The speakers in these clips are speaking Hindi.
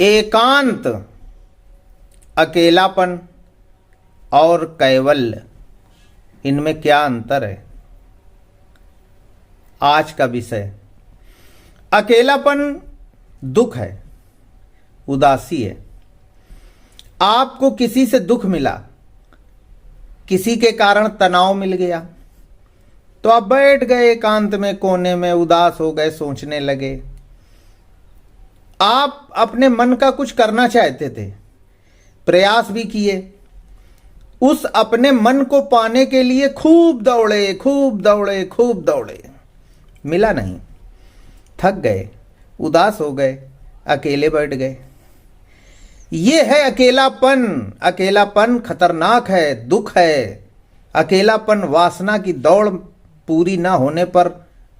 एकांत, अकेलापन और कैवल्य, इनमें क्या अंतर है? आज का विषय। अकेलापन दुख है, उदासी है। आपको किसी से दुख मिला, किसी के कारण तनाव मिल गया, तो आप बैठ गए एकांत में, कोने में, उदास हो गए, सोचने लगे। आप अपने मन का कुछ करना चाहते थे, प्रयास भी किए, उस अपने मन को पाने के लिए खूब दौड़े, खूब दौड़े, खूब दौड़े, मिला नहीं, थक गए, उदास हो गए, अकेले बैठ गए। ये है अकेलापन। अकेलापन खतरनाक है, दुख है। अकेलापन वासना की दौड़ पूरी ना होने पर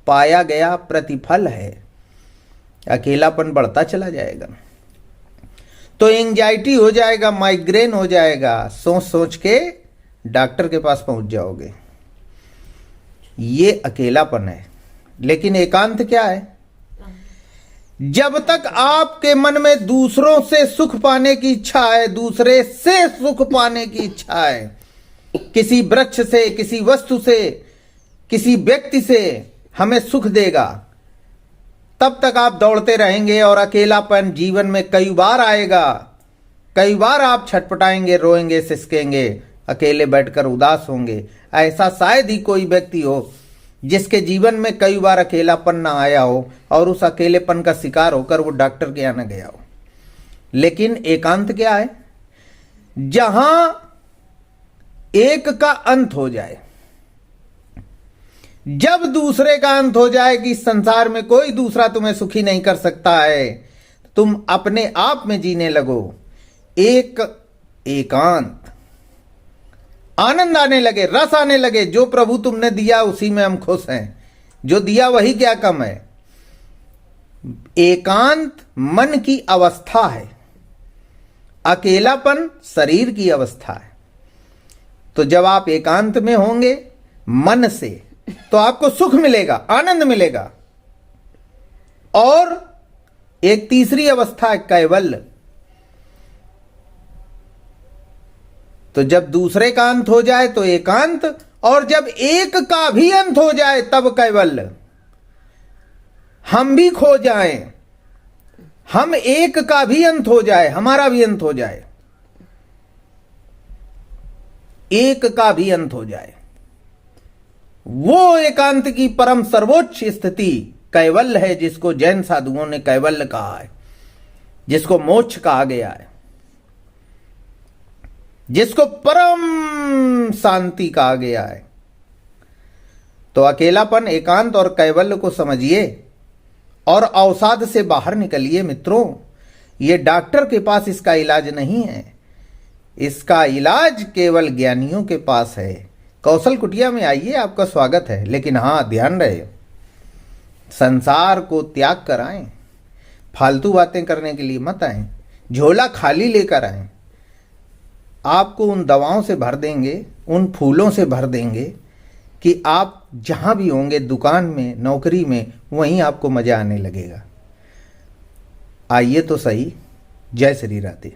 पाया गया प्रतिफल है। अकेलापन बढ़ता चला जाएगा तो एंजाइटी हो जाएगा, माइग्रेन हो जाएगा, सोच सोच के डॉक्टर के पास पहुंच जाओगे। ये अकेलापन है। लेकिन एकांत क्या है? जब तक आपके मन में दूसरों से सुख पाने की इच्छा है, दूसरे से सुख पाने की इच्छा है, किसी वृक्ष से, किसी वस्तु से, किसी व्यक्ति से हमें सुख देगा, तब तक आप दौड़ते रहेंगे और अकेलापन जीवन में कई बार आएगा। कई बार आप छटपटाएंगे, रोएंगे, सिसकेंगे, अकेले बैठकर उदास होंगे। ऐसा शायद ही कोई व्यक्ति हो जिसके जीवन में कई बार अकेलापन ना आया हो और उस अकेलेपन का शिकार होकर वो डॉक्टर के यहाँ न गया हो। लेकिन एकांत क्या है? जहां एक का अंत हो जाए, जब दूसरे का अंत हो जाए कि संसार में कोई दूसरा तुम्हें सुखी नहीं कर सकता है, तुम अपने आप में जीने लगो। एकांत, आनंद आने लगे, रस आने लगे। जो प्रभु तुमने दिया उसी में हम खुश हैं, जो दिया वही क्या कम है। एकांत मन की अवस्था है, अकेलापन शरीर की अवस्था है। तो जब आप एकांत में होंगे मन से, तो आपको सुख मिलेगा, आनंद मिलेगा। और एक तीसरी अवस्था है कैवल्य। तो जब दूसरे का अंत हो जाए तो एकांत, और जब एक का भी अंत हो जाए तब कैवल्य। हम भी खो जाएं, हम एक का भी अंत हो जाए, हमारा भी अंत हो जाए, एक का भी अंत हो जाए, वो एकांत की परम सर्वोच्च स्थिति कैवल्य है, जिसको जैन साधुओं ने कैवल्य कहा है, जिसको मोक्ष कहा गया है, जिसको परम शांति कहा गया है। तो अकेलापन, एकांत और कैवल्य को समझिए और अवसाद से बाहर निकलिए मित्रों। ये डॉक्टर के पास इसका इलाज नहीं है, इसका इलाज केवल ज्ञानियों के पास है। कौशल कुटिया में आइए, आपका स्वागत है। लेकिन हां, ध्यान रहे, संसार को त्याग कर आए, फालतू बातें करने के लिए मत आए, झोला खाली लेकर आए। आपको उन दवाओं से भर देंगे, उन फूलों से भर देंगे कि आप जहां भी होंगे, दुकान में, नौकरी में, वहीं आपको मजा आने लगेगा। आइए तो सही। जय श्री राधे।